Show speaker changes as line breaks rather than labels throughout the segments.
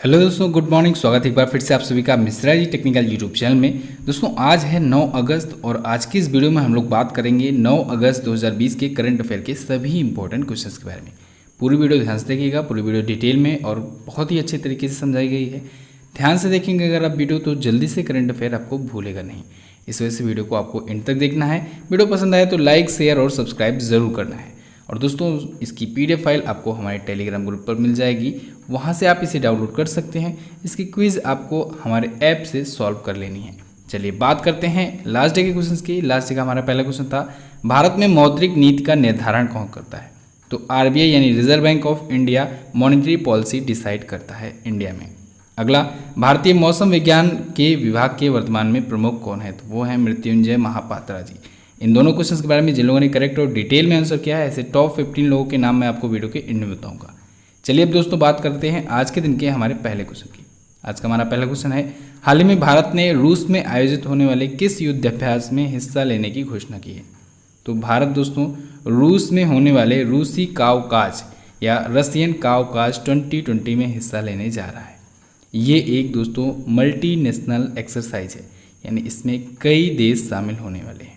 Hello दोस्तों, good morning. स्वागत है एक बार फिर से आप सभी का Mishra ji technical YouTube channel में। दोस्तों आज है 9 अगस्त और आज की इस वीडियो में हम लोग बात करेंगे 9 अगस्त 2020 के करंट अफेयर के सभी इंपॉर्टेंट क्वेश्चंस के बारे में। पूरी वीडियो ध्यान से देखिएगा, पूरी वीडियो डिटेल में और बहुत ही अच्छे तरीके से समझाई गई है। ध्यान से देखेंगे अगर आप वीडियो तो जल्दी से करंट अफेयर आपको भूलेगा नहीं। इस वजह से वीडियो को आपको एंड तक देखना है। वीडियो पसंद आए तो लाइक, शेयर और सब्सक्राइब ज़रूर करना है। और दोस्तों इसकी PDF फाइल आपको हमारे टेलीग्राम ग्रुप पर मिल जाएगी, वहाँ से आप इसे डाउनलोड कर सकते हैं। इसकी क्विज़ आपको हमारे ऐप से सॉल्व कर लेनी है। चलिए बात करते हैं लास्ट डे के क्वेश्चंस की। लास्ट डे का हमारा पहला क्वेश्चन था, भारत में मौद्रिक नीति का निर्धारण कौन करता है? तो RBI यानी reserve bank of India monetary policy decide करता है इंडिया में। अगला, भारतीय मौसम विज्ञान के विभाग के वर्तमान में प्रमुख कौन है? तो वो है मृत्युंजय महापात्रा जी। इन दोनों क्वेश्चंस के बारे में जिन लोगों ने करेक्ट और डिटेल में आंसर किया है, ऐसे टॉप 15 लोगों के नाम मैं आपको वीडियो के एंड में बताऊंगा। चलिए अब दोस्तों बात करते हैं आज के दिन के हमारे पहले क्वेश्चन की। आज का हमारा पहला क्वेश्चन है, हाल ही में भारत ने रूस में आयोजित होने वाले किस युद्धाभ्यास में हिस्सा लेने की घोषणा की है? तो भारत दोस्तों रूस में होने वाले रूसी काउकाज या रशियन काउकाज 2020 में हिस्सा लेने जा रहा है। ये एक दोस्तों मल्टीनेशनल एक्सरसाइज है, यानी इसमें कई देश शामिल होने वाले हैं।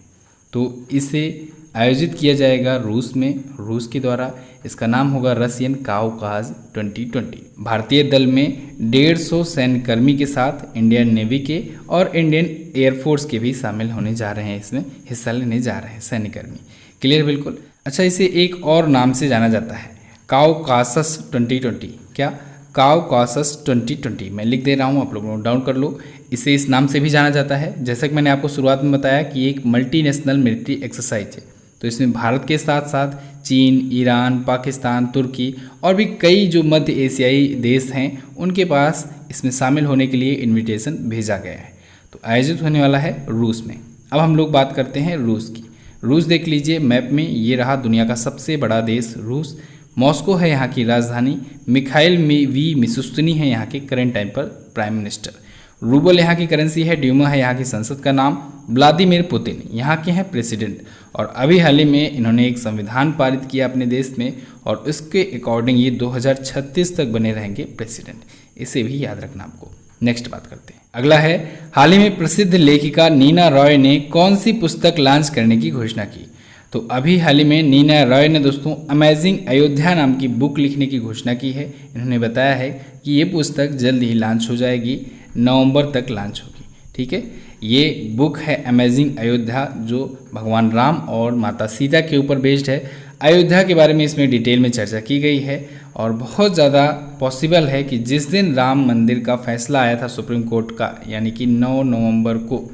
तो इसे आयोजित किया जाएगा रूस में, रूस के द्वारा। इसका नाम होगा रशियन काउकाज 2020। भारतीय दल में 150 सैन्यकर्मी के साथ इंडियन नेवी के और इंडियन एयरफोर्स के भी शामिल होने जा रहे हैं, इसमें हिस्सा लेने जा रहे हैं सैन्यकर्मी। क्लियर बिल्कुल। अच्छा, इसे एक और नाम से जाना जाता है, काउकासस 2020। क्या? काउकासस 2020। मैं लिख दे रहा हूँ, आप लोग नोट डाउन कर लो। इसे इस नाम से भी जाना जाता है। जैसा कि मैंने आपको शुरुआत में बताया कि एक मल्टीनेशनल मिलिट्री एक्सरसाइज है, तो इसमें भारत के साथ साथ चीन, ईरान, पाकिस्तान, तुर्की और भी कई जो मध्य एशियाई देश हैं उनके पास इसमें शामिल होने के लिए इन्विटेशन भेजा गया है। तो आयोजित होने वाला है रूस में। अब हम लोग बात करते हैं रूस की। रूस देख लीजिए मैप में, ये रहा दुनिया का सबसे बड़ा देश रूस। मॉस्को है यहाँ की राजधानी। मिखाइल वी मिशुस्तिनी है यहाँ के करंट टाइम पर प्राइम मिनिस्टर। रूबल यहाँ की करेंसी है। ड्यूमा है यहाँ की संसद का नाम। व्लादिमीर पुतिन यहाँ के हैं प्रेसिडेंट। और अभी हाल ही में इन्होंने एक संविधान पारित किया अपने देश में और उसके अकॉर्डिंग ये 2036 तक बने रहेंगे प्रेसिडेंट। इसे भी याद रखना आपको। नेक्स्ट बात करते हैं। अगला है, हाल ही में प्रसिद्ध लेखिका नीना रॉय ने कौन सी पुस्तक लॉन्च करने की घोषणा की? तो अभी हाल ही में नीना रॉय ने दोस्तों अमेजिंग अयोध्या नाम की बुक लिखने की घोषणा की है। इन्होंने बताया है कि ये पुस्तक जल्द ही लॉन्च हो जाएगी, नवंबर तक लॉन्च होगी। ठीक है, ये बुक है अमेजिंग अयोध्या, जो भगवान राम और माता सीता के ऊपर बेस्ड है। अयोध्या के बारे में इसमें डिटेल में चर्चा की गई है और बहुत ज़्यादा पॉसिबल है कि जिस दिन राम मंदिर का फैसला आया था सुप्रीम कोर्ट का, यानी कि 9 नवंबर को,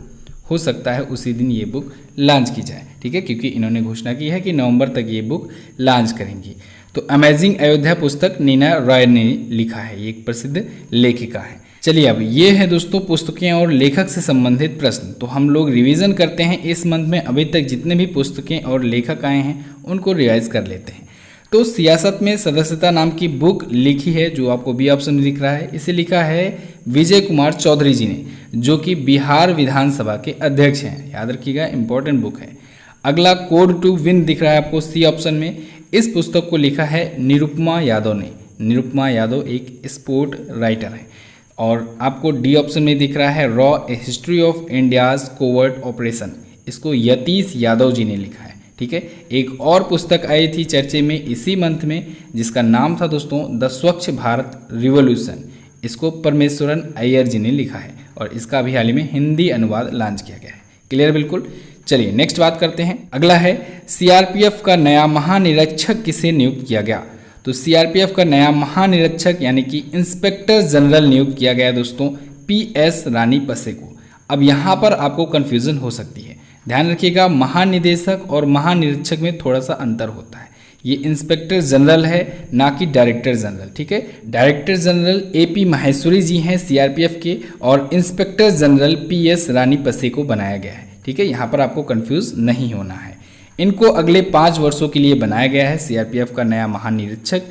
हो सकता है उसी दिन ये बुक लॉन्च की जाए। ठीक है, क्योंकि इन्होंने घोषणा की है कि नवंबर तक ये बुक लॉन्च करेंगी। तो अमेजिंग अयोध्या पुस्तक नीना रॉय ने लिखा है, ये एक प्रसिद्ध लेखिका है। चलिए अब ये है दोस्तों पुस्तकें और लेखक से संबंधित प्रश्न। तो हम लोग रिवीजन करते हैं इस मंथ में अभी तक जितने भी पुस्तकें और लेखक आए हैं उनको रिवाइज कर लेते हैं। तो सियासत में सदस्यता नाम की बुक लिखी है, जो आपको बी ऑप्शन में दिख रहा है। इसे लिखा है विजय कुमार चौधरी जी ने, जो कि बिहार विधानसभा के अध्यक्ष हैं। याद रखिएगा, इंपॉर्टेंट बुक है। अगला कोड टू विन दिख रहा है आपको सी ऑप्शन में। इस पुस्तक को लिखा है निरुपमा यादव ने। निरुपमा यादव एक स्पोर्ट राइटर है। और आपको डी ऑप्शन में दिख रहा है raw A history of India's covert operation. इसको यतीश यादव जी ने लिखा है। ठीक है, एक और पुस्तक आई थी चर्चे में इसी मंथ में, जिसका नाम था दोस्तों द स्वच्छ भारत रिवॉल्यूशन। इसको परमेश्वरन अय्यर जी ने लिखा है और इसका भी हाल ही में हिंदी अनुवाद लॉन्च किया गया है। क्लियर बिल्कुल। चलिए नेक्स्ट बात करते हैं। अगला है, CRPF का नया महानिरीक्षक किसे नियुक्त किया गया? तो CRPF का नया महानिरीक्षक यानी कि इंस्पेक्टर जनरल नियुक्त किया गया दोस्तों PS रानी पसे को। अब यहाँ पर आपको कन्फ्यूज़न हो सकती है, ध्यान रखिएगा, महानिदेशक और महानिरीक्षक में थोड़ा सा अंतर होता है। ये इंस्पेक्टर जनरल है, ना कि डायरेक्टर जनरल। ठीक है, डायरेक्टर जनरल AP माहेश्वरी जी हैं CRPF के और इंस्पेक्टर जनरल PS रानी पसे को बनाया गया है। ठीक है, यहाँ पर आपको कन्फ्यूज़ नहीं होना है। इनको अगले 5 वर्षों के लिए बनाया गया है CRPF का नया महानिरीक्षक।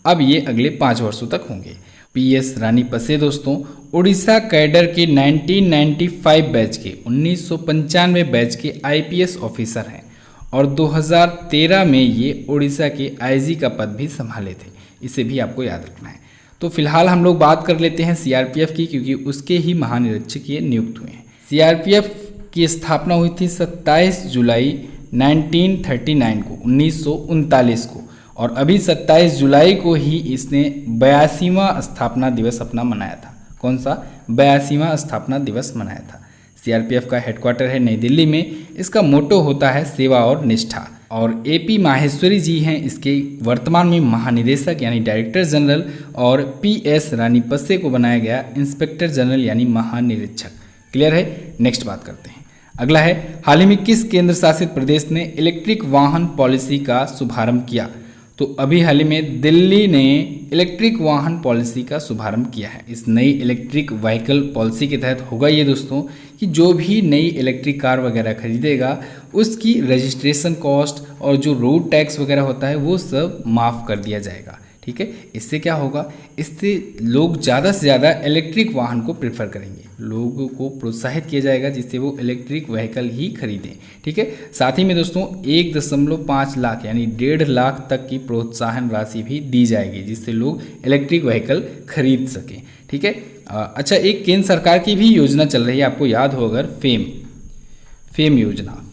अब ये अगले 5 वर्षों तक होंगे। PS रानी पसे दोस्तों उड़ीसा कैडर के 1995 बैच के 1995 बैच के IPS ऑफिसर हैं और 2013 में ये उड़ीसा के IG का पद भी संभाले थे। इसे भी आपको याद रखना है। तो फिलहाल हम लोग बात कर लेते हैं सीआरपीएफ की, क्योंकि उसके ही महानिरीक्षक ये नियुक्त हुए हैं। सीआरपीएफ की स्थापना हुई थी 27 जुलाई 1939 को, 1939 को, और अभी 27 जुलाई को ही इसने 82वां स्थापना दिवस अपना मनाया था। कौन सा? 82वां स्थापना दिवस मनाया था। सीआरपीएफ का हेडक्वार्टर है नई दिल्ली में। इसका मोटो होता है सेवा और निष्ठा। और एपी माहेश्वरी जी हैं इसके वर्तमान में महानिदेशक यानी डायरेक्टर जनरल, और पीएस रानीपसे को बनाया गया इंस्पेक्टर जनरल यानी महानिरीक्षक। क्लियर है? नेक्स्ट बात करते हैं। अगला है, हाल ही में किस केंद्र शासित प्रदेश ने इलेक्ट्रिक वाहन पॉलिसी का शुभारंभ किया? तो अभी हाल ही में दिल्ली ने इलेक्ट्रिक वाहन पॉलिसी का शुभारंभ किया है। इस नई इलेक्ट्रिक व्हीकल पॉलिसी के तहत होगा ये दोस्तों कि जो भी नई इलेक्ट्रिक कार वगैरह खरीदेगा उसकी रजिस्ट्रेशन कॉस्ट और जो रोड टैक्स वगैरह होता है वो सब माफ़ कर दिया जाएगा। ठीक है, इससे क्या होगा? इससे लोग ज़्यादा से ज़्यादा इलेक्ट्रिक वाहन को प्रेफर करेंगे, लोगों को प्रोत्साहित किया जाएगा जिससे वो इलेक्ट्रिक व्हीकल ही खरीदें। ठीक है, साथ ही में दोस्तों 1.5 लाख यानी 1.5 लाख तक की प्रोत्साहन राशि भी दी जाएगी जिससे लोग इलेक्ट्रिक व्हीकल खरीद सकें। ठीक है, अच्छा, एक केंद्र सरकार की भी योजना चल रही है, आपको याद हो अगर, फेम योजना,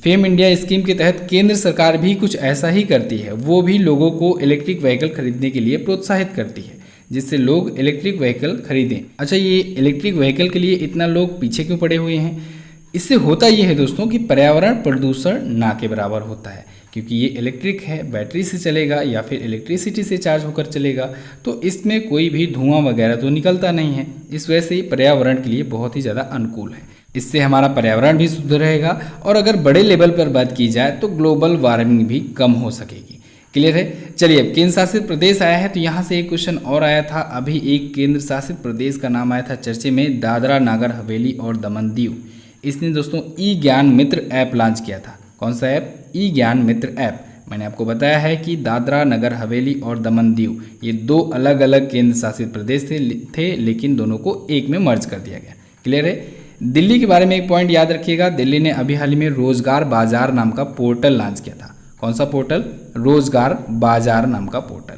फेम इंडिया स्कीम के तहत केंद्र सरकार भी कुछ ऐसा ही करती है। वो भी लोगों को इलेक्ट्रिक व्हीकल खरीदने के लिए प्रोत्साहित करती है जिससे लोग इलेक्ट्रिक व्हीकल खरीदें। अच्छा, ये इलेक्ट्रिक व्हीकल के लिए इतना लोग पीछे क्यों पड़े हुए हैं? इससे होता ये है दोस्तों कि पर्यावरण प्रदूषण ना के बराबर होता है, क्योंकि ये इलेक्ट्रिक है, बैटरी से चलेगा या फिर इलेक्ट्रिसिटी से चार्ज होकर चलेगा, तो इसमें कोई भी धुआं वगैरह तो निकलता नहीं है। इस वजह से ये पर्यावरण के लिए बहुत ही ज़्यादा अनुकूल है। इससे हमारा पर्यावरण भी शुद्ध रहेगा और अगर बड़े लेवल पर बात की जाए तो ग्लोबल वार्मिंग भी कम हो सकेगी। क्लियर है? चलिए, अब केंद्र शासित प्रदेश आया है तो यहाँ से एक क्वेश्चन और आया था। अभी एक केंद्र शासित प्रदेश का नाम आया था चर्चे में, दादरा नागर हवेली और दमन दीव। इसने दोस्तों ई ज्ञान मित्र ऐप लॉन्च किया था। कौन सा ऐप? ई ज्ञान मित्र ऐप। मैंने आपको बताया है कि दादरा नगर हवेली और दमन दीव ये 2 अलग अलग केंद्र शासित प्रदेश थे लेकिन दोनों को एक में मर्ज कर दिया गया। क्लियर है? दिल्ली के बारे में एक पॉइंट याद रखिएगा, दिल्ली ने अभी हाल ही में रोजगार बाजार नाम का पोर्टल लॉन्च किया था। कौन सा पोर्टल? रोजगार बाजार नाम का पोर्टल।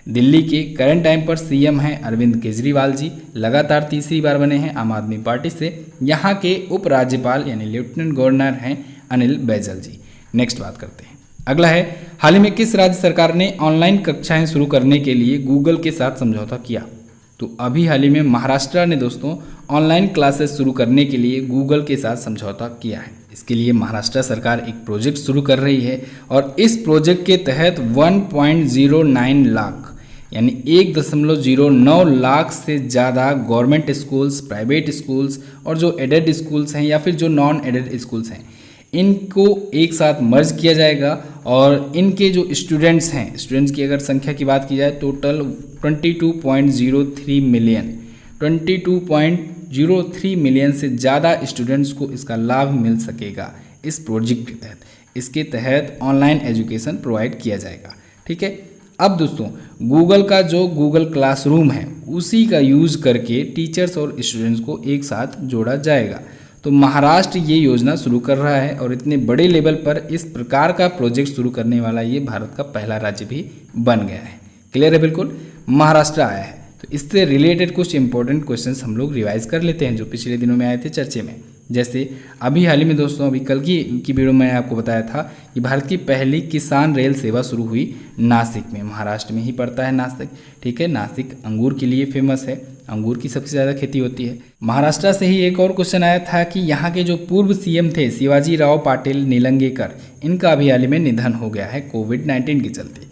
दिल्ली के करंट टाइम पर सीएम हैं अरविंद केजरीवाल जी, लगातार तीसरी बार बने हैं आम आदमी पार्टी से। यहाँ के उपराज्यपाल यानी लेफ्टिनेंट गवर्नर हैं अनिल बैजल जी। नेक्स्ट बात करते हैं। अगला है, हाल ही में किस राज्य सरकार ने ऑनलाइन कक्षाएं शुरू करने के लिए गूगल के साथ समझौता किया? तो अभी हाल ही में महाराष्ट्र ने दोस्तों ऑनलाइन क्लासेस शुरू करने के लिए गूगल के साथ समझौता किया है। इसके लिए महाराष्ट्र सरकार एक प्रोजेक्ट शुरू कर रही है और इस प्रोजेक्ट के तहत 1.09 लाख यानी 1.09 लाख से ज़्यादा गवर्नमेंट स्कूल्स, प्राइवेट स्कूल्स और जो एडेड स्कूल्स हैं या फिर जो नॉन एडेड स्कूल्स हैं इनको एक साथ मर्ज किया जाएगा और इनके जो स्टूडेंट्स हैं, स्टूडेंट्स की अगर संख्या की बात की जाए टोटल 22.03 मिलियन, 22.03 मिलियन से ज़्यादा स्टूडेंट्स को इसका लाभ मिल सकेगा इस प्रोजेक्ट के तहत। इसके तहत ऑनलाइन एजुकेशन प्रोवाइड किया जाएगा। ठीक है, अब दोस्तों गूगल का जो गूगल क्लासरूम है उसी का यूज़ करके टीचर्स और स्टूडेंट्स को एक साथ जोड़ा जाएगा। तो महाराष्ट्र ये योजना शुरू कर रहा है और इतने बड़े लेवल पर इस प्रकार का प्रोजेक्ट शुरू करने वाला ये भारत का पहला राज्य भी बन गया है। क्लियर है? बिल्कुल, महाराष्ट्र आया है। तो इससे रिलेटेड कुछ इंपॉर्टेंट क्वेश्चंस हम लोग रिवाइज कर लेते हैं जो पिछले दिनों में आए थे चर्चे में। जैसे अभी हाल ही में दोस्तों, अभी कल की वीडियो में आपको बताया था कि भारत की पहली किसान रेल सेवा शुरू हुई नासिक में। महाराष्ट्र में ही पड़ता है नासिक। ठीक है, नासिक अंगूर के लिए फेमस है, अंगूर की सबसे ज़्यादा खेती होती है। महाराष्ट्र से ही एक और क्वेश्चन आया था कि यहाँ के जो पूर्व सीएम थे शिवाजी राव पाटिल नीलंगेकर, इनका अभी हाल ही में निधन हो गया है कोविड-19 के चलते।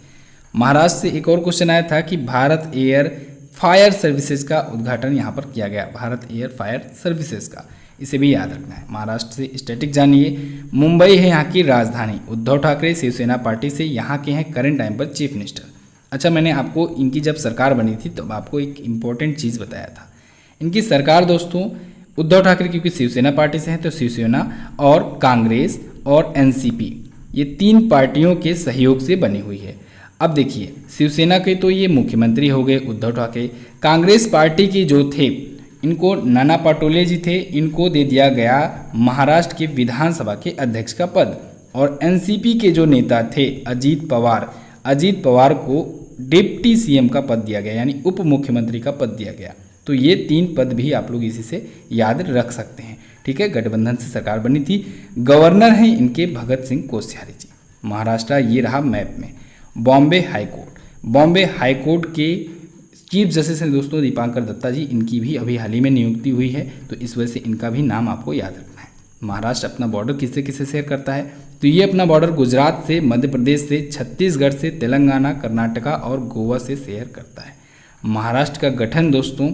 महाराष्ट्र से एक और क्वेश्चन आया था कि भारत एयर फायर सर्विसेज का उद्घाटन यहाँ पर किया गया, भारत एयर फायर सर्विसेज का, इसे भी याद रखना है। महाराष्ट्र से स्टैटिक जानिए। मुंबई है यहाँ की राजधानी। उद्धव ठाकरे शिवसेना पार्टी से यहाँ के हैं करंट टाइम पर चीफ मिनिस्टर। अच्छा, मैंने आपको इनकी जब सरकार बनी थी तब आपको एक इम्पॉर्टेंट चीज़ बताया था। इनकी सरकार दोस्तों उद्धव ठाकरे क्योंकि शिवसेना पार्टी से हैं तो शिवसेना और कांग्रेस और एनसीपी ये 3 पार्टियों के सहयोग से बनी हुई है। अब देखिए, शिवसेना के तो ये मुख्यमंत्री हो गए उद्धव ठाकरे। कांग्रेस पार्टी के जो थे इनको नाना पटोले जी थे, इनको दे दिया गया महाराष्ट्र के विधानसभा के अध्यक्ष का पद। और एनसीपी के जो नेता थे अजीत पवार को डिप्टी सीएम का पद दिया गया, यानी उप मुख्यमंत्री का पद दिया गया। तो ये 3 पद भी आप लोग इसी से याद रख सकते हैं। ठीक है, गठबंधन से सरकार बनी थी। गवर्नर हैं इनके भगत सिंह कोश्यारी जी। महाराष्ट्र ये रहा मैप में। बॉम्बे हाई कोर्ट के चीफ जस्टिस हैं दोस्तों दीपांकर दत्ता जी, इनकी भी अभी हाल ही में नियुक्ति हुई है, तो इस वजह से इनका भी नाम आपको याद रखना है। महाराष्ट्र अपना बॉर्डर किससे किससे शेयर करता है, तो ये अपना बॉर्डर गुजरात से, मध्य प्रदेश से, छत्तीसगढ़ से, तेलंगाना, कर्नाटका और गोवा से शेयर करता है। महाराष्ट्र का गठन दोस्तों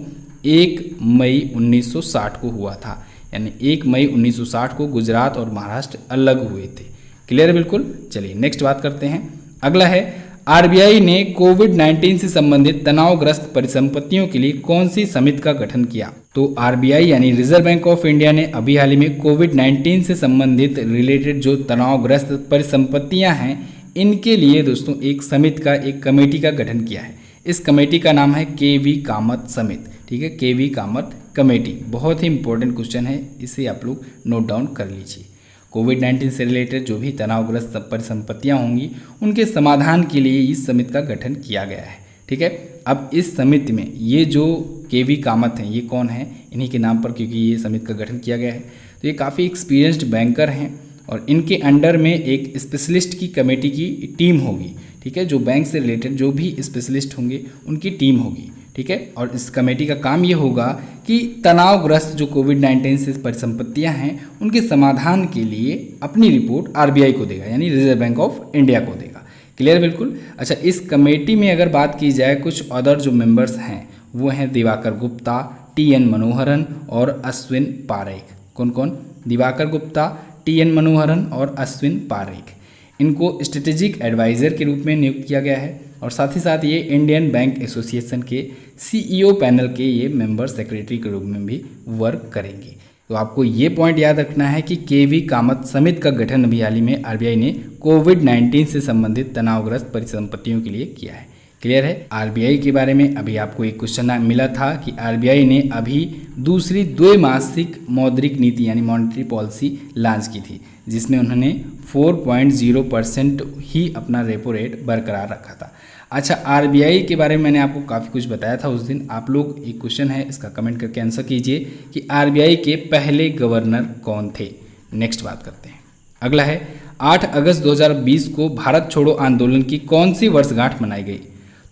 1 मई 1960 को हुआ था, यानी 1 मई 1960 को गुजरात और महाराष्ट्र अलग हुए थे। क्लियर है बिल्कुल। चलिए नेक्स्ट बात करते हैं। अगला है आरबीआई ने कोविड-19 से संबंधित तनावग्रस्त परिसंपत्तियों के लिए कौन सी समिति का गठन किया। तो आरबीआई यानी रिजर्व बैंक ऑफ इंडिया ने अभी हाल ही में कोविड-19 से संबंधित रिलेटेड जो तनावग्रस्त परिसंपत्तियां हैं इनके लिए दोस्तों एक समिति का, एक कमेटी का गठन किया है। इस कमेटी का नाम है केवी कामत समिति। ठीक है, केवी कामत कमेटी। बहुत ही इंपॉर्टेंट क्वेश्चन है, इसे आप लोग नोट डाउन कर लीजिए। कोविड-19 से रिलेटेड जो भी तनावग्रस्त परिसंपत्तियां होंगी उनके समाधान के लिए इस समिति का गठन किया गया है। ठीक है, अब इस समिति में ये जो केवी कामत हैं ये कौन है, इन्हीं के नाम पर क्योंकि ये समिति का गठन किया गया है, तो ये काफ़ी एक्सपीरियंस्ड बैंकर हैं और इनके अंडर में एक स्पेशलिस्ट की कमेटी की टीम होगी। ठीक है, जो बैंक से रिलेटेड जो भी स्पेशलिस्ट होंगे उनकी टीम होगी। ठीक है, और इस कमेटी का काम ये होगा कि तनावग्रस्त जो कोविड-19 से परिसंपत्तियां हैं उनके समाधान के लिए अपनी रिपोर्ट आरबीआई को देगा, यानी रिजर्व बैंक ऑफ इंडिया को देगा। क्लियर बिल्कुल। अच्छा, इस कमेटी में अगर बात की जाए कुछ अदर जो मेंबर्स हैं वो हैं दिवाकर गुप्ता, टीएन मनोहरन और अश्विन पारेख। कौन कौन? दिवाकर गुप्ता, टीएन मनोहरन और अश्विन पारेख। इनको स्ट्रेटेजिक एडवाइज़र के रूप में नियुक्त किया गया है और साथ ही साथ ये इंडियन बैंक एसोसिएशन के सीईओ पैनल के ये मेंबर सेक्रेटरी के रूप में भी वर्क करेंगे। तो आपको ये पॉइंट याद रखना है कि केवी कामत समिति का गठन अभी हाल ही में आरबीआई ने कोविड-19 से संबंधित तनावग्रस्त परिसंपत्तियों के लिए किया है। क्लियर है। आरबीआई के बारे में अभी आपको एक क्वेश्चन मिला था कि आरबीआई ने अभी दूसरी द्वैमासिक मौद्रिक नीति यानी मॉनेटरी पॉलिसी लॉन्च की थी, जिसमें उन्होंने 4.0% ही अपना रेपो रेट बरकरार रखा था। अच्छा, आरबीआई के बारे में मैंने आपको काफ़ी कुछ बताया था उस दिन। आप लोग एक क्वेश्चन है इसका कमेंट करके आंसर कीजिए कि आरबीआई के पहले गवर्नर कौन थे। नेक्स्ट बात करते हैं। अगला है 8 अगस्त 2020 को भारत छोड़ो आंदोलन की कौन सी वर्षगांठ मनाई गई।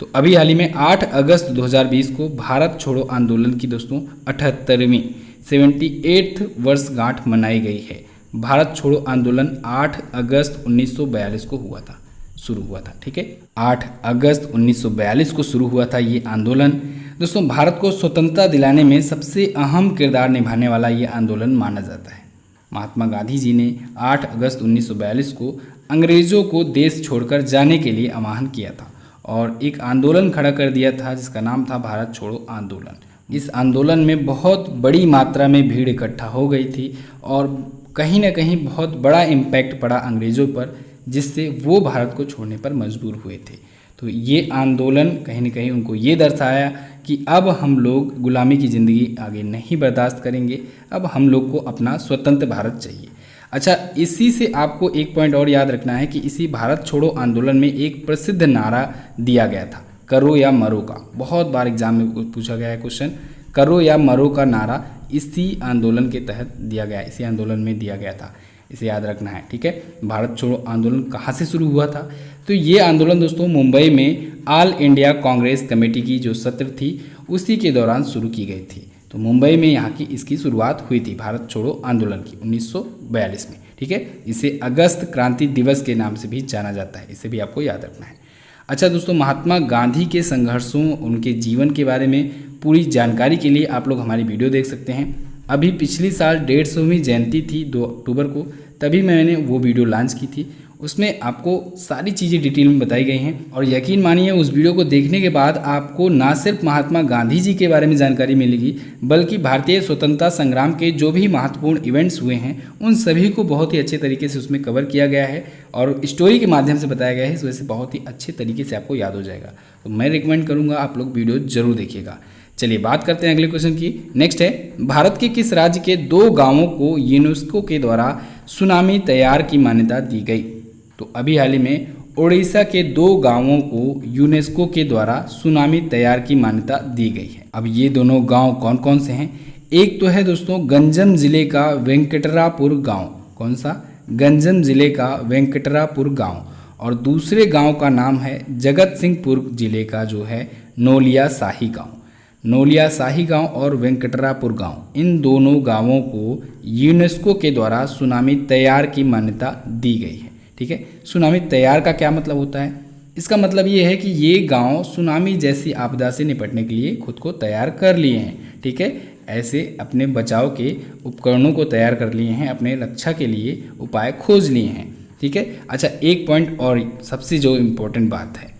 तो अभी हाल ही में 8 अगस्त 2020 को भारत छोड़ो आंदोलन की दोस्तों 78वीं 78th वर्षगांठ मनाई गई है। भारत छोड़ो आंदोलन 8 अगस्त 1942 को हुआ था, शुरू हुआ था। ठीक है, 8 अगस्त 1942 को शुरू हुआ था ये आंदोलन। दोस्तों, भारत को स्वतंत्रता दिलाने में सबसे अहम किरदार निभाने वाला ये आंदोलन माना जाता है। महात्मा गांधी जी ने 8 अगस्त 1942 को अंग्रेज़ों को देश छोड़कर जाने के लिए आह्वान किया था और एक आंदोलन खड़ा कर दिया था जिसका नाम था भारत छोड़ो आंदोलन। इस आंदोलन में बहुत बड़ी मात्रा में भीड़ इकट्ठा हो गई थी और कहीं ना कहीं बहुत बड़ा इम्पैक्ट पड़ा अंग्रेज़ों पर, जिससे वो भारत को छोड़ने पर मजबूर हुए थे। तो ये आंदोलन कहीं ना कहीं उनको ये दर्शाया कि अब हम लोग गुलामी की ज़िंदगी आगे नहीं बर्दाश्त करेंगे, अब हम लोग को अपना स्वतंत्र भारत चाहिए। अच्छा, इसी से आपको एक पॉइंट और याद रखना है कि इसी भारत छोड़ो आंदोलन में एक प्रसिद्ध नारा दिया गया था, करो या मरो का। बहुत बार एग्जाम में पूछा गया है क्वेश्चन, करो या मरो का नारा इसी आंदोलन के तहत दिया गया, इसी आंदोलन में दिया गया था, इसे याद रखना है। ठीक है, भारत छोड़ो आंदोलन कहाँ से शुरू हुआ था? तो ये आंदोलन दोस्तों मुंबई में ऑल इंडिया कांग्रेस कमेटी की जो सत्र थी उसी के दौरान शुरू की गई थी। तो मुंबई में यहाँ की इसकी शुरुआत हुई थी भारत छोड़ो आंदोलन की 1942 में। ठीक है, इसे अगस्त क्रांति दिवस के नाम से भी जाना जाता है, इसे भी आपको याद रखना है। अच्छा दोस्तों, महात्मा गांधी के संघर्षों, उनके जीवन के बारे में पूरी जानकारी के लिए आप लोग हमारी वीडियो देख सकते हैं। अभी पिछली साल 150वीं जयंती थी 2 अक्टूबर को, तभी मैंने वो वीडियो लॉन्च की थी। उसमें आपको सारी चीज़ें डिटेल में बताई गई हैं और यकीन मानिए उस वीडियो को देखने के बाद आपको ना सिर्फ महात्मा गांधी जी के बारे में जानकारी मिलेगी, बल्कि भारतीय स्वतंत्रता संग्राम के जो भी महत्वपूर्ण इवेंट्स हुए हैं उन सभी को बहुत ही अच्छे तरीके से उसमें कवर किया गया है और स्टोरी के माध्यम से बताया गया है। इस वजह से बहुत ही अच्छे तरीके से आपको याद हो जाएगा। तो मैं रिकमेंड करूँगा आप लोग वीडियो जरूर देखिएगा। चलिए बात करते हैं अगले क्वेश्चन की। नेक्स्ट है, भारत के किस राज्य के 2 गांवों को यूनेस्को के द्वारा सुनामी तैयार की मान्यता दी गई? तो अभी हाल ही में ओडिशा के 2 गांवों को यूनेस्को के द्वारा सुनामी तैयार की मान्यता दी गई है। अब ये दोनों गांव कौन कौन से हैं? एक तो है दोस्तों गंजम जिले का वेंकटरापुर गांव। कौन सा? गंजम जिले का वेंकटरापुर गांव। और दूसरे गांव का नाम है जगत सिंहपुर जिले का जो है नोलिया शाही गांव। नोलिया शाही गांव और वेंकटरापुर गांव, इन दोनों गांवों को यूनेस्को के द्वारा सुनामी तैयार की मान्यता दी गई है। ठीक है, सुनामी तैयार का क्या मतलब होता है? इसका मतलब ये है कि ये गांव सुनामी जैसी आपदा से निपटने के लिए खुद को तैयार कर लिए हैं। ठीक है, ऐसे अपने बचाव के उपकरणों को तैयार कर लिए हैं, अपने रक्षा के लिए उपाय खोज लिए हैं। ठीक है, अच्छा एक पॉइंट और सबसे जो इम्पोर्टेंट बात है,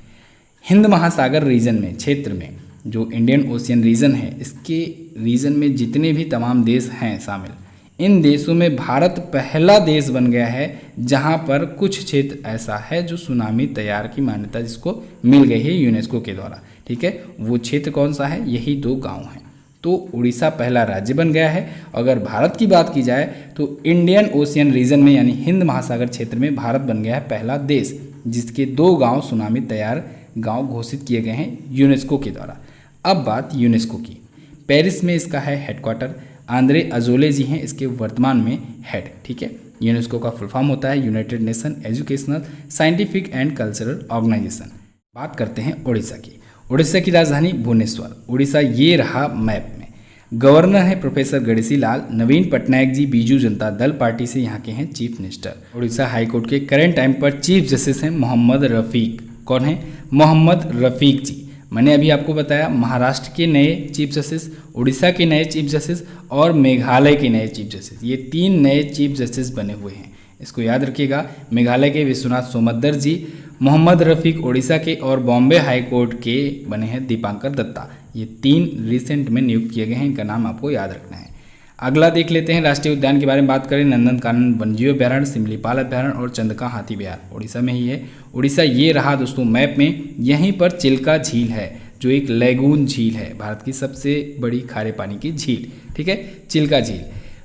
हिंद महासागर रीजन में, क्षेत्र में, जो इंडियन ओशियन रीजन है, इसके रीजन में जितने भी तमाम देश हैं शामिल, इन देशों में भारत पहला देश बन गया है जहां पर कुछ क्षेत्र ऐसा है जो सुनामी तैयार की मान्यता जिसको मिल गई है यूनेस्को के द्वारा। ठीक है, वो क्षेत्र कौन सा है? यही 2 गांव हैं। तो उड़ीसा पहला राज्य बन गया है। अगर भारत की बात की जाए तो इंडियन ओशियन रीजन में यानी हिंद महासागर क्षेत्र में भारत बन गया है पहला देश जिसके 2 गांव सुनामी तैयार गांव घोषित किए गए हैं यूनेस्को के द्वारा। अब बात यूनेस्को की। पेरिस में इसका है हेडक्वार्टर। आंद्रे अजोले जी हैं इसके वर्तमान में हेड। ठीक है, यूनेस्को का फुल फॉर्म होता है United Nation Educational Scientific and Cultural Organization. बात करते हैं उड़ीसा की। उड़ीसा की राजधानी भुवनेश्वर। उड़ीसा ये रहा मैप में। गवर्नर है प्रोफेसर गणेशी लाल। नवीन पटनायक जी बीजू जनता दल पार्टी से यहाँ के हैं चीफ मिनिस्टर। उड़ीसा हाईकोर्ट के करंट टाइम पर चीफ जस्टिस हैं मोहम्मद रफ़ीक। कौन है? मोहम्मद रफ़ीक जी। मैंने अभी आपको बताया महाराष्ट्र के नए चीफ जस्टिस, उड़ीसा के नए चीफ जस्टिस और मेघालय के नए चीफ जस्टिस, ये 3 नए चीफ जस्टिस बने हुए हैं। इसको याद रखिएगा। मेघालय के विश्वनाथ सोमद्दर जी, मोहम्मद रफ़ीक उड़ीसा के, और बॉम्बे हाई कोर्ट के बने हैं दीपांकर दत्ता। ये 3 रिसेंट में नियुक्त किए गए हैं, इनका नाम आपको याद रखना है। अगला देख लेते हैं राष्ट्रीय उद्यान के बारे में बात करें। नंदनकानन वन्यजीव अभ्यारण्य, सिमलीपाल अभ्यारण्य और चंदका हाथी विहार उड़ीसा में ही है। उड़ीसा ये रहा दोस्तों मैप में। यहीं पर चिल्का झील है जो एक लैगून झील है, भारत की सबसे बड़ी खारे पानी की झील। ठीक है, चिल्का झील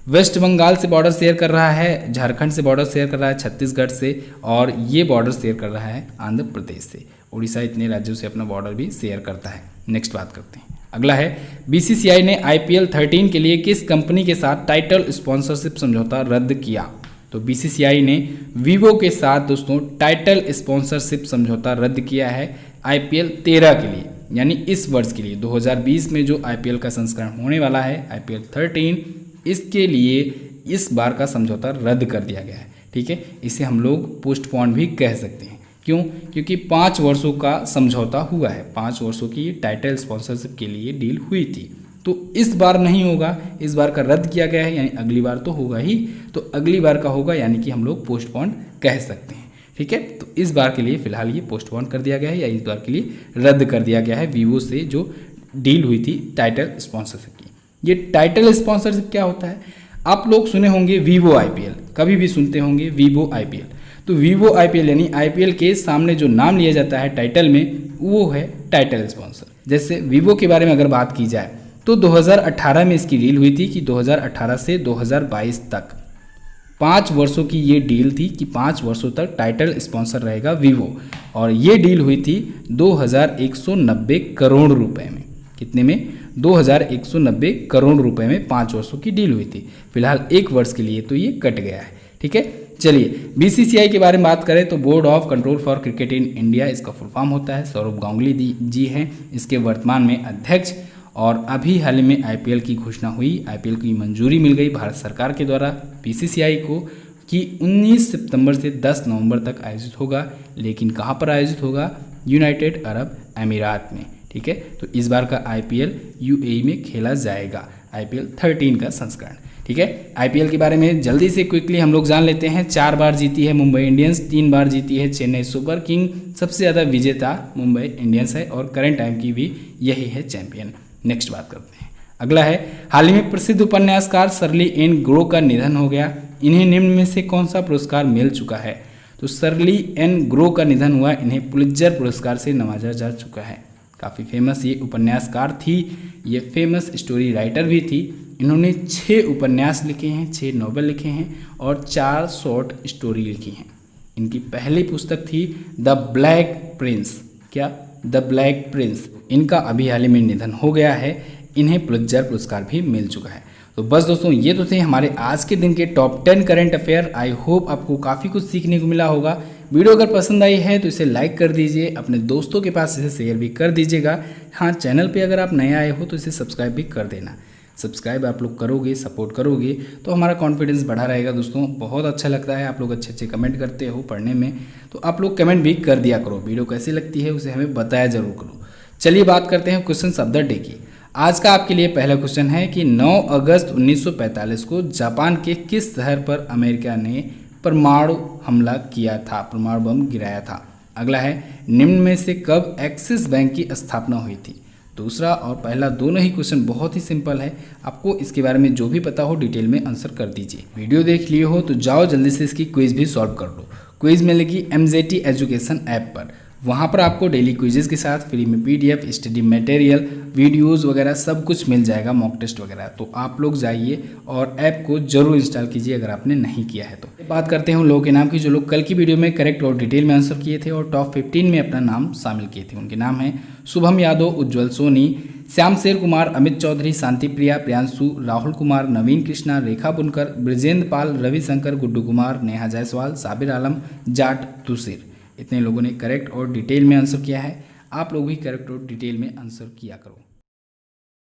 वेस्ट बंगाल से बॉर्डर शेयर कर रहा है, झारखंड से बॉर्डर शेयर कर रहा है, छत्तीसगढ़ से, और ये बॉर्डर शेयर कर रहा है आंध्र प्रदेश से। उड़ीसा इतने राज्यों से अपना बॉर्डर भी शेयर करता है। नेक्स्ट बात करते हैं। अगला है बीसीसीआई ने IPL 13 के लिए किस कंपनी के साथ टाइटल स्पॉन्सरशिप समझौता रद्द किया? तो बीसीसीआई ने वीवो के साथ दोस्तों टाइटल स्पॉन्सरशिप समझौता रद्द किया है IPL 13 के लिए, यानी इस वर्ष के लिए 2020 में जो IPL का संस्करण होने वाला है IPL 13, इसके लिए इस बार का समझौता रद्द कर दिया गया है। ठीक है, इसे हम लोग पोस्टपोन भी कह सकते हैं। क्यों? क्योंकि 5 वर्षों का समझौता हुआ है, 5 वर्षों की टाइटल स्पॉन्सरशिप के लिए डील हुई थी। तो इस बार नहीं होगा, इस बार का रद्द किया गया है, यानी अगली बार तो होगा ही, तो अगली बार का होगा, यानी कि हम लोग पोस्टपोन कह सकते हैं। ठीक है, तो इस बार के लिए फिलहाल ये पोस्टपोन कर दिया गया है, या इस बार के लिए रद्द कर दिया गया है वीवो से जो डील हुई थी टाइटल स्पॉन्सरशिप की। ये टाइटल स्पॉन्सरशिप क्या होता है? आप लोग सुने होंगे वीवो IPL, कभी भी सुनते होंगे वीवो IPL। तो वीवो IPL यानी IPL के सामने जो नाम लिया जाता है टाइटल में, वो है टाइटल स्पॉन्सर। जैसे वीवो के बारे में अगर बात की जाए तो 2018 में इसकी डील हुई थी कि 2018 से 2022 तक 5 वर्षों की ये डील थी कि 5 वर्षों तक टाइटल स्पॉन्सर रहेगा वीवो, और ये डील हुई थी 2190 करोड़ रुपए में। कितने में? 2190 करोड़ रुपए में 5 वर्षों की डील हुई थी। फिलहाल 1 वर्ष के लिए तो ये कट गया है। ठीक है, चलिए बीसीसीआई के बारे में बात करें तो board of control for cricket in India इसका फुल फॉर्म होता है। सौरभ गांगुली जी हैं इसके वर्तमान में अध्यक्ष, और अभी हाल ही में IPL की घोषणा हुई, IPL की मंजूरी मिल गई भारत सरकार के द्वारा बीसीसीआई को कि 19 सितंबर से 10 नवंबर तक आयोजित होगा। लेकिन कहाँ पर आयोजित होगा? यूनाइटेड अरब अमीरात में। ठीक है, तो इस बार का IPL UAE में खेला जाएगा, IPL 13 का संस्करण। ठीक है, IPL के बारे में जल्दी से क्विकली हम लोग जान लेते हैं। 4 बार जीती है मुंबई इंडियंस, 3 बार जीती है चेन्नई सुपर किंग। सबसे ज़्यादा विजेता मुंबई इंडियंस है और करंट टाइम की भी यही है चैंपियन। नेक्स्ट बात करते हैं। अगला है हाल ही में प्रसिद्ध उपन्यासकार शर्ली एन ग्रो का निधन हो गया। इन्हें निम्न में से कौन सा पुरस्कार मिल चुका है? तो शर्ली एन ग्रो का निधन हुआ, इन्हें पुलित्जर पुरस्कार से नवाजा जा चुका है। काफ़ी फेमस ये उपन्यासकार थी, ये फेमस स्टोरी राइटर भी थी। इन्होंने 6 उपन्यास लिखे हैं, 6 नॉवेल लिखे हैं और 4 शॉर्ट स्टोरी लिखी हैं। इनकी पहली पुस्तक थी द ब्लैक प्रिंस। क्या? The black Prince. इनका अभी हाल ही में निधन हो गया है। इन्हें पुलित्जर पुरस्कार भी मिल चुका है। तो बस दोस्तों, ये तो थे हमारे आज के दिन के top 10 current affair. I hope आपको काफ़ी कुछ सीखने को मिला होगा। वीडियो अगर पसंद आई है तो इसे लाइक कर दीजिए, अपने दोस्तों के पास इसे शेयर भी कर दीजिएगा। हाँ, चैनल पे अगर आप नए आए हो तो इसे सब्सक्राइब भी कर देना। सब्सक्राइब आप लोग करोगे, सपोर्ट करोगे तो हमारा कॉन्फिडेंस बढ़ा रहेगा। दोस्तों, बहुत अच्छा लगता है, आप लोग अच्छे अच्छे कमेंट करते हो पढ़ने में, तो आप लोग कमेंट भी कर दिया करो। वीडियो कैसी लगती है उसे हमें बताया जरूर करो। चलिए बात करते हैं क्वेश्चन ऑफ द डे की। आज का आपके लिए पहला क्वेश्चन है कि 9 अगस्त 1945 को जापान के किस शहर पर अमेरिका ने परमाणु हमला किया था, परमाणु बम गिराया था? अगला है, निम्न में से कब एक्सिस बैंक की स्थापना हुई थी? दूसरा और पहला दोनों ही क्वेश्चन बहुत ही सिंपल है। आपको इसके बारे में जो भी पता हो डिटेल में आंसर कर दीजिए। वीडियो देख लिए हो तो जाओ जल्दी से इसकी क्विज भी सॉल्व कर लो। क्विज मिलेगी MJT एजुकेशन ऐप पर। वहाँ पर आपको डेली क्विजेस के साथ फ्री में PDF, स्टडी मटेरियल, वीडियोस वगैरह सब कुछ मिल जाएगा, मॉक टेस्ट वगैरह। तो आप लोग जाइए और ऐप को जरूर इंस्टॉल कीजिए अगर आपने नहीं किया है तो। बात करते हैं उन लोगों के नाम की जो लोग कल की वीडियो में करेक्ट और डिटेल में आंसर किए थे और टॉप 15 में अपना नाम शामिल किए थे। उनके नाम हैं शुभम यादव, उज्ज्वल सोनी, श्याम शेर कुमार, अमित चौधरी, शांति प्रिया, प्रियांशु, राहुल कुमार, नवीन कृष्णा, रेखा बुनकर, ब्रिजेंद्र पाल, रविशंकर, गुड्डू कुमार, नेहा जायसवाल, साबिर आलम, जाट तुषिर। इतने लोगों ने करेक्ट और डिटेल में आंसर किया है। आप लोग भी करेक्ट और डिटेल में आंसर किया करो।